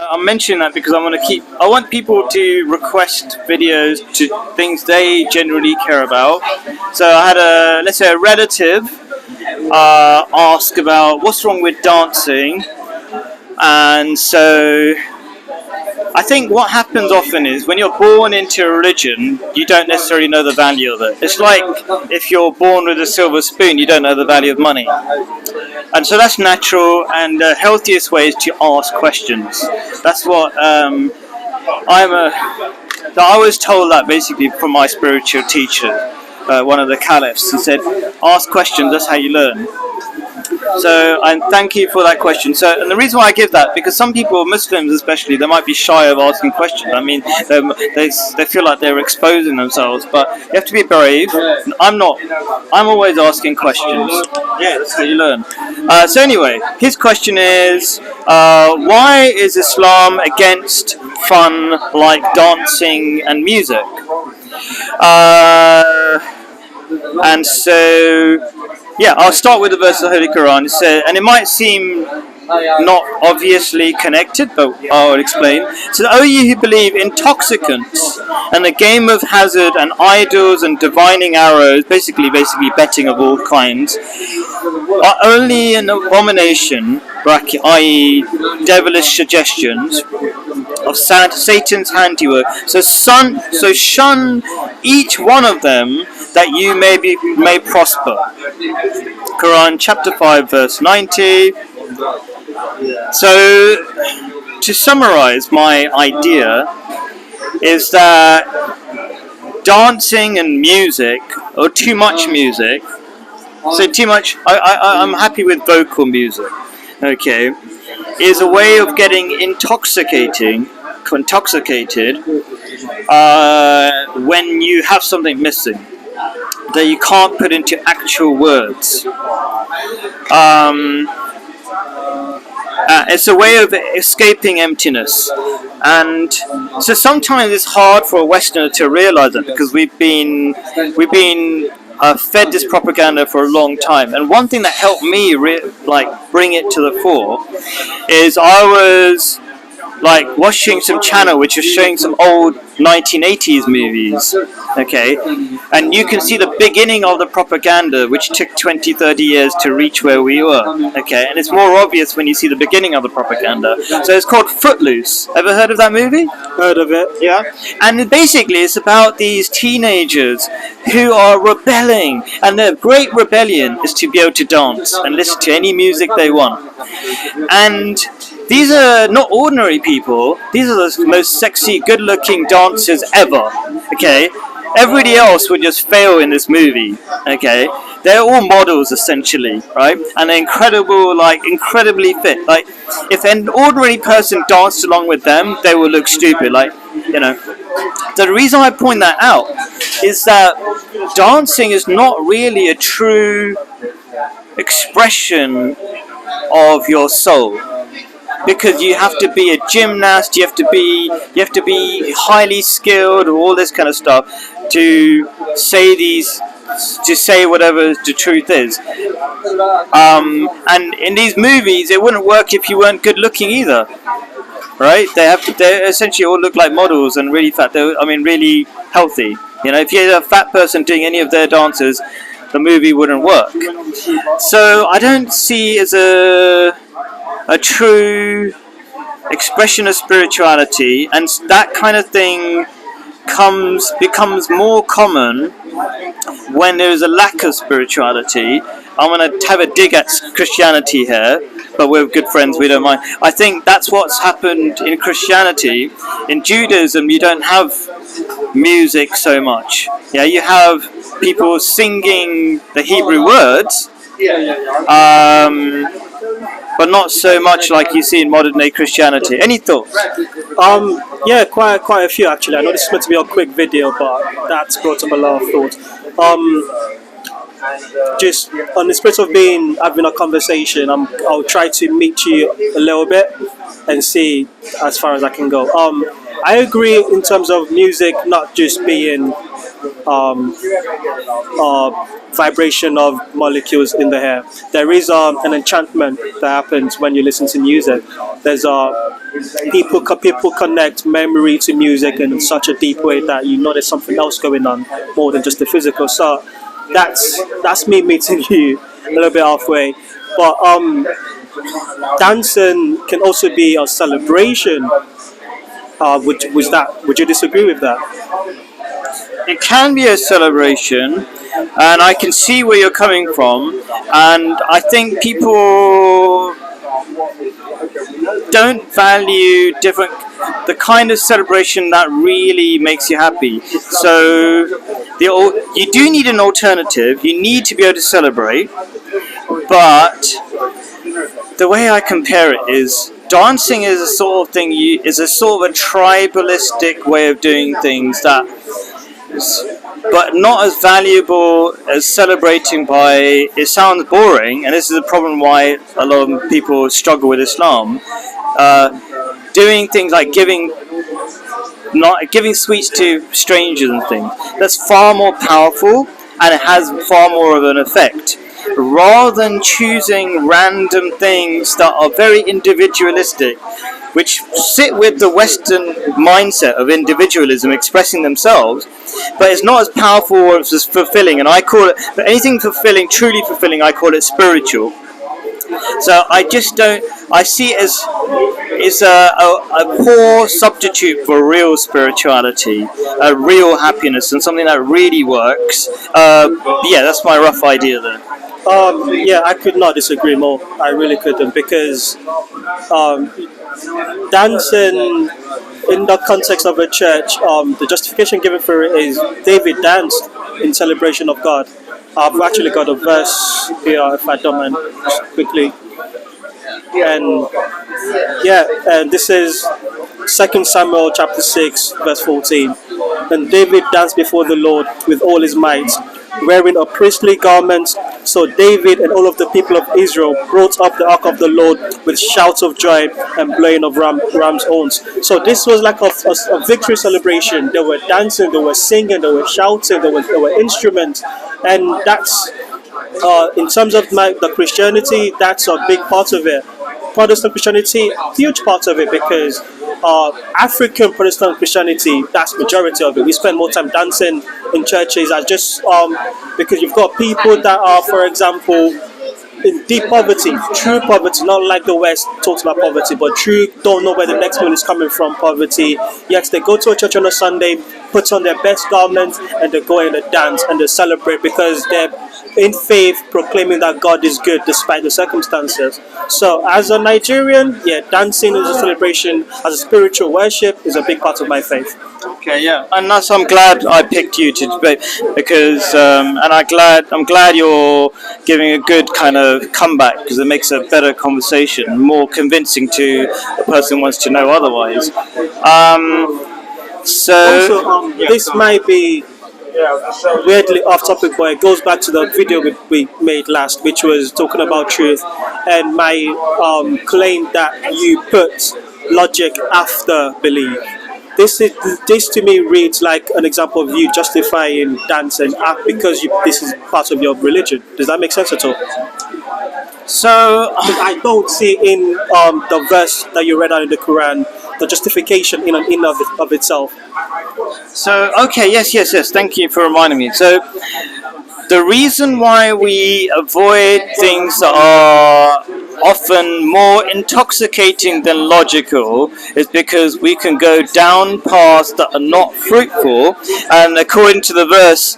I'm mentioning that because I want people to request videos to things they generally care about. So I had let's say a relative ask about what's wrong with dancing, and so I think what happens often is when you're born into a religion, you don't necessarily know the value of it. It's like if you're born with a silver spoon, you don't know the value of money. And so that's natural, and the healthiest way is to ask questions. That's what I was told that basically from my spiritual teacher, one of the caliphs. He said, ask questions, that's how you learn. So, and thank you for that question. So, and the reason why I give that, because some people, Muslims especially, they might be shy of asking questions. I mean, they feel like they're exposing themselves, but you have to be brave. I'm not. I'm always asking questions. Yeah, that's how you learn. So anyway, his question is, why is Islam against fun like dancing and music? And so, yeah, I'll start with the verse of the Holy Quran. It says, and it might seem not obviously connected, but I'll explain. So, O ye who believe, intoxicants and the game of hazard and idols and divining arrows, basically betting of all kinds, are only an abomination, i.e. devilish suggestions, of Satan's handiwork. So shun each one of them, that you may prosper. Quran chapter 5 verse 90. So to summarize my idea is that dancing and music, or too much music, so too much, I'm happy with vocal music, okay, is a way of getting intoxicated when you have something missing that you can't put into actual words. It's a way of escaping emptiness, and so sometimes it's hard for a Westerner to realize that, because we've been fed this propaganda for a long time. And one thing that helped me bring it to the fore is I was watching some channel which is showing some old 1980s movies, okay, and you can see the beginning of the propaganda, which took 20-30 years to reach where we were, okay, and it's more obvious when you see the beginning of the propaganda. So it's called Footloose. Ever heard of that movie? Heard of it, yeah. And basically it's about these teenagers who are rebelling, and their great rebellion is to be able to dance and listen to any music they want. And these are not ordinary people. These are the most sexy, good-looking dancers ever, okay? Everybody else would just fail in this movie, okay? They're all models, essentially, right? And they're incredibly fit. If an ordinary person danced along with them, they would look stupid, So the reason I point that out is that dancing is not really a true expression of your soul. Because you have to be a gymnast, you have to be highly skilled, or all this kind of stuff to say whatever the truth is. And in these movies, it wouldn't work if you weren't good looking either, right? They essentially all look like models and really fat. Really healthy. If you had a fat person doing any of their dances, the movie wouldn't work. So I don't see as a true expression of spirituality, and that kind of thing becomes more common when there is a lack of spirituality. I'm going to have a dig at Christianity here, but we're good friends, we don't mind. I think that's what's happened in Christianity. In Judaism, you don't have music so much. Yeah, you have people singing the Hebrew words, but not so much like you see in modern day Christianity. Any thoughts? Yeah, quite a few actually. I know this is meant to be a quick video, but that's brought up a lot of thoughts. Just on the spirit of having a conversation, I'll try to meet you a little bit and see as far as I can go. I agree in terms of music not just being um, vibration of molecules in the hair. There is an enchantment that happens when you listen to music. There's people connect memory to music in such a deep way that you know there's something else going on more than just the physical. So that's me meeting you a little bit halfway. But dancing can also be a celebration. Would you disagree with that? It can be a celebration, and I can see where you're coming from. And I think people don't value the kind of celebration that really makes you happy. So you do need an alternative. You need to be able to celebrate, but the way I compare it is dancing is a sort of thing. Is a sort of a tribalistic way of doing things but not as valuable as celebrating by. It sounds boring, and this is a problem why a lot of people struggle with Islam. Doing things like giving sweets to strangers and things. That's far more powerful, and it has far more of an effect. Rather than choosing random things that are very individualistic, which sit with the Western mindset of individualism expressing themselves, but it's not as powerful or as fulfilling. And I call it, but anything fulfilling, truly fulfilling, I call it spiritual. So I see it as a poor substitute for real spirituality, a real happiness, and something that really works. Yeah, that's my rough idea there. Yeah, I could not disagree more. I really couldn't, because dancing in the context of a church, the justification given for it is David danced in celebration of God. I've actually got a verse here, if I don't mind, just quickly. And this is 2 Samuel chapter 6, verse 14. And David danced before the Lord with all his might, wearing a priestly garment. So David and all of the people of Israel brought up the ark of the Lord with shouts of joy and blowing of ram's horns. So this was like a victory celebration. They were dancing, they were singing, they were shouting, there were instruments. And that's, in terms of the Christianity, that's a big part of it. Protestant Christianity, huge part of it, because African Protestant Christianity, that's majority of it. We spend more time dancing in churches, as just because you've got people that are, for example, in deep poverty, true poverty, not like the West talks about poverty, but true, don't know where the next meal is coming from poverty. Yes, they go to a church on a Sunday, put on their best garments, and they go and they dance and they celebrate because they're in faith proclaiming that God is good despite the circumstances. So as a Nigerian, yeah, dancing is a celebration, as a spiritual worship is a big part of my faith. Okay, yeah, and that's, I'm glad I picked you to debate, because and I'm glad you're giving a good kind of comeback, because it makes a better conversation, more convincing to a person who wants to know otherwise. This might be weirdly off topic, but it goes back to the video we made last, which was talking about truth, and my claim that you put logic after belief. This to me reads like an example of you justifying dance and act because this is part of your religion. Does that make sense at all? So I don't see in the verse that you read out in the Quran the justification in and of itself. So, okay, yes. Thank you for reminding me. So, the reason why we avoid things that are often more intoxicating than logical is because we can go down paths that are not fruitful. And according to the verse,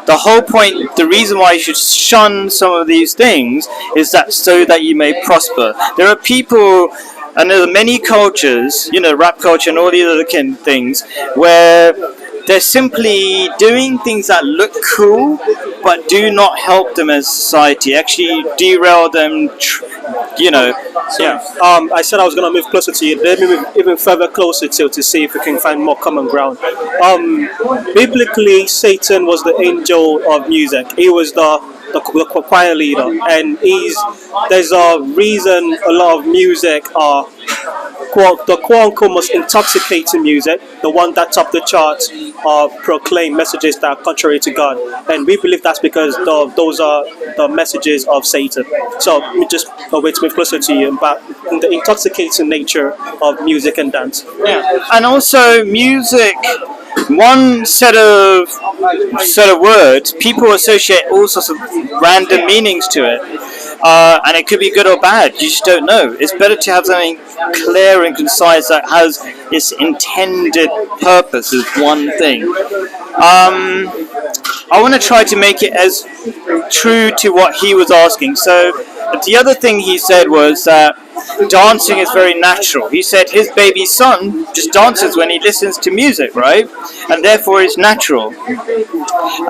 the whole point, the reason why you should shun some of these things is that so that you may prosper. There are people. And there are many cultures, rap culture and all the other things, where they're simply doing things that look cool, but do not help them as society. Actually, derail them. I said I was going to move closer to you. Let me move even further closer to see if we can find more common ground. Biblically, Satan was the angel of music. He was the choir leader, and there's a reason a lot of music are the quote unquote most intoxicating music, the one that top the charts, proclaim messages that are contrary to God, and we believe that's because those are the messages of Satan. So we just wait to move closer to you about the intoxicating nature of music and dance. And also music, one set of words, people associate all sorts of random meanings to it, and it could be good or bad. You just don't know. It's better to have something clear and concise that has its intended purpose as one thing. I want to try to make it as true to what he was asking. So the other thing he said was that dancing is very natural. He said his baby son just dances when he listens to music, right? And therefore it's natural.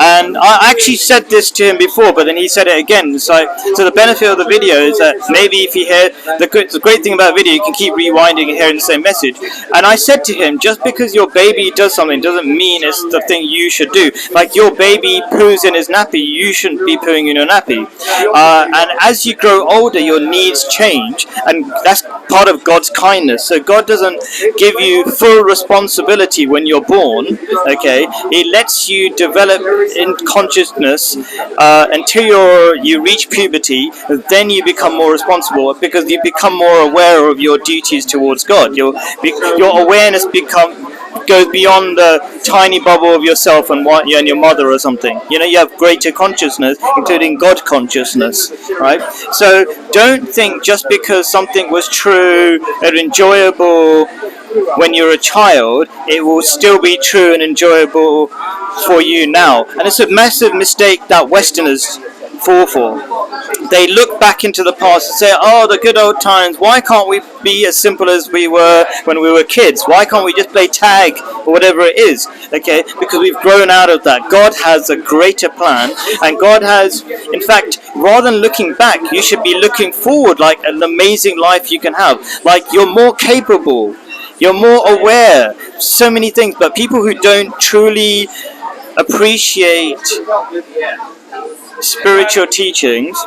And I actually said this to him before, but then he said it again. It's like, so the benefit of the video is that maybe if you hear, the great thing about video, you can keep rewinding and hearing the same message. And I said to him, just because your baby does something doesn't mean it's the thing you should do. Like your baby poos in his nappy, you shouldn't be pooing in your nappy. And as you grow older, your needs change, and that's part of God's kindness. So God doesn't give you full responsibility when you're born, okay? He lets you develop in consciousness until you reach puberty. Then you become more responsible because you become more aware of your duties towards God. Your awareness goes beyond the tiny bubble of yourself and your mother or something. You know, you have greater consciousness, including God consciousness, right? So don't think just because something was true and enjoyable when you're a child, it will still be true and enjoyable for you now. And it's a massive mistake that Westerners fall for. They look back into the past and say, oh, the good old times, why can't we be as simple as we were when we were kids? Why can't we just play tag or whatever it is? Okay, because we've grown out of that. God has a greater plan, and God has, in fact, rather than looking back, you should be looking forward, like an amazing life you can have. Like you're more capable, you're more aware, so many things, but people who don't truly appreciate spiritual teachings,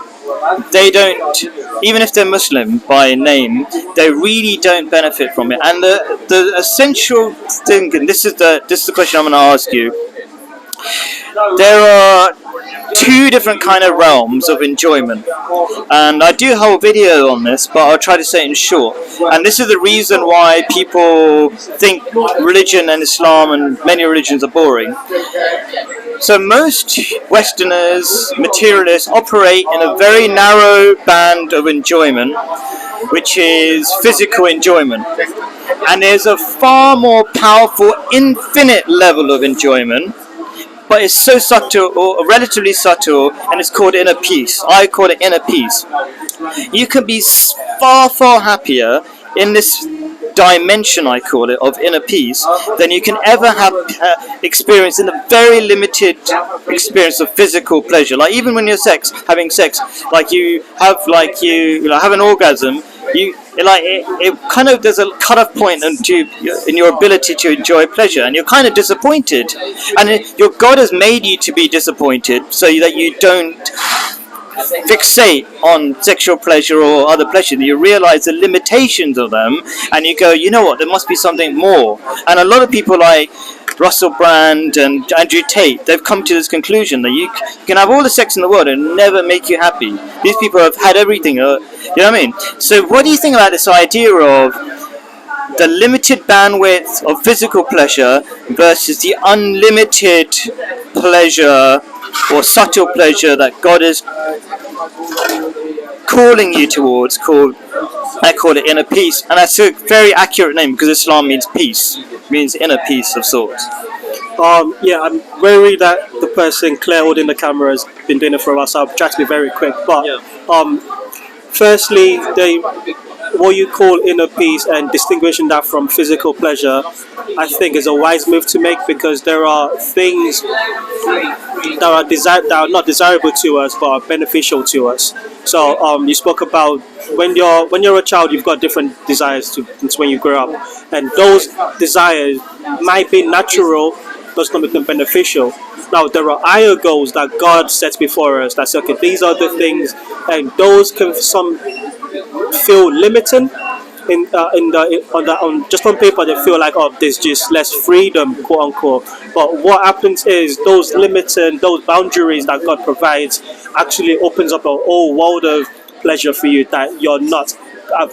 they don't, even if they're Muslim by name, they really don't benefit from it. And the essential thing, and this is the question I'm going to ask you, there are two different kind of realms of enjoyment, and I do have a video on this, but I'll try to say it in short. And this is the reason why people think religion and Islam and many religions are boring. So most Westerners, materialists, operate in a very narrow band of enjoyment, which is physical enjoyment. And there's a far more powerful, infinite level of enjoyment, but it's so subtle, or relatively subtle, and it's called inner peace. I call it inner peace. You can be far, far happier in this dimension, I call it, of inner peace than you can ever have experience in a very limited experience of physical pleasure. Like even when you're having sex, like you have an orgasm, it kind of, there's a cut-off point in your ability to enjoy pleasure, and you're kind of disappointed, and your God has made you to be disappointed so that you don't fixate on sexual pleasure or other pleasure. You realize the limitations of them, and you go, you know what, there must be something more. And a lot of people like Russell Brand and Andrew Tate, they've come to this conclusion that you can have all the sex in the world and never make you happy. These people have had everything, you know what I mean? So what do you think about this idea of the limited bandwidth of physical pleasure versus the unlimited pleasure or subtle pleasure that God is calling you towards? I call it inner peace, and that's a very accurate name because Islam means peace, means inner peace of sorts. Yeah, I'm worried that the person Claire holding the camera has been doing it for a while, so I'll try to be very quick. But firstly, what you call inner peace and distinguishing that from physical pleasure, I think is a wise move to make, because there are things that are not desirable to us but are beneficial to us. So you spoke about when you're a child, you've got different desires to when you grow up, and those desires might be natural, but not become beneficial. Now there are higher goals that God sets before us. That's okay. These are the things, and those can some feel limiting, on just on paper they feel like, oh, there's just less freedom, quote unquote. But what happens is those limits and those boundaries that God provides actually opens up a whole world of pleasure for you that you're not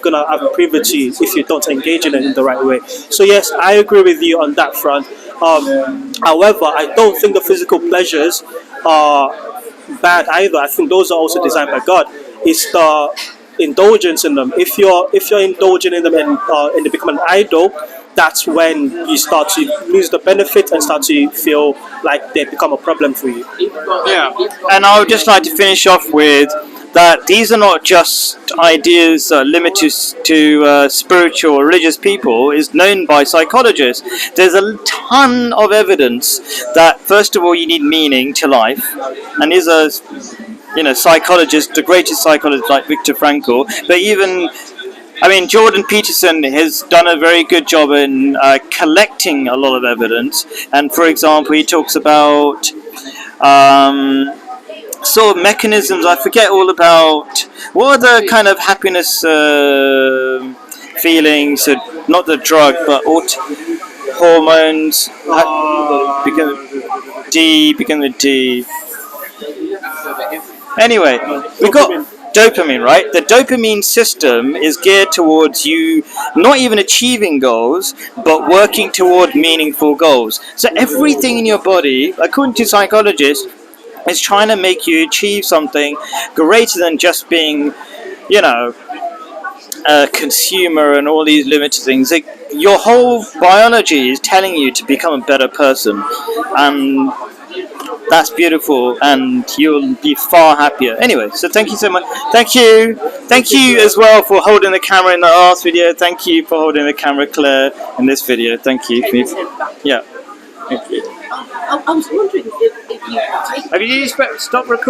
gonna have privity if you don't engage in it in the right way. So yes, I agree with you on that front. However, I don't think the physical pleasures are bad either. I think those are also designed by God. It's the indulgence in them. If you're indulging in them and they become an idol, that's when you start to lose the benefit and start to feel like they become a problem for you. Yeah, and I would just like to finish off with that these are not just ideas limited to spiritual or religious people. Is known by psychologists. There's a ton of evidence that first of all you need meaning to life, and these are psychologists, the greatest psychologists like Viktor Frankl, but even Jordan Peterson has done a very good job in collecting a lot of evidence. And for example, he talks about sort of mechanisms. I forget all about what are the kind of happiness feelings, not the drug, but hormones. Begin with D. Anyway, we got dopamine, right? The dopamine system is geared towards you not even achieving goals, but working toward meaningful goals. So everything in your body, according to psychologists, is trying to make you achieve something greater than just being, a consumer and all these limited things. Like, your whole biology is telling you to become a better person, and that's beautiful, and you'll be far happier. Anyway, so thank you so much. Thank you as well for holding the camera in the last video. Thank you for holding the camera, Claire, in this video. Thank you. Yeah. Thank you. I was wondering if you Have you stop recording?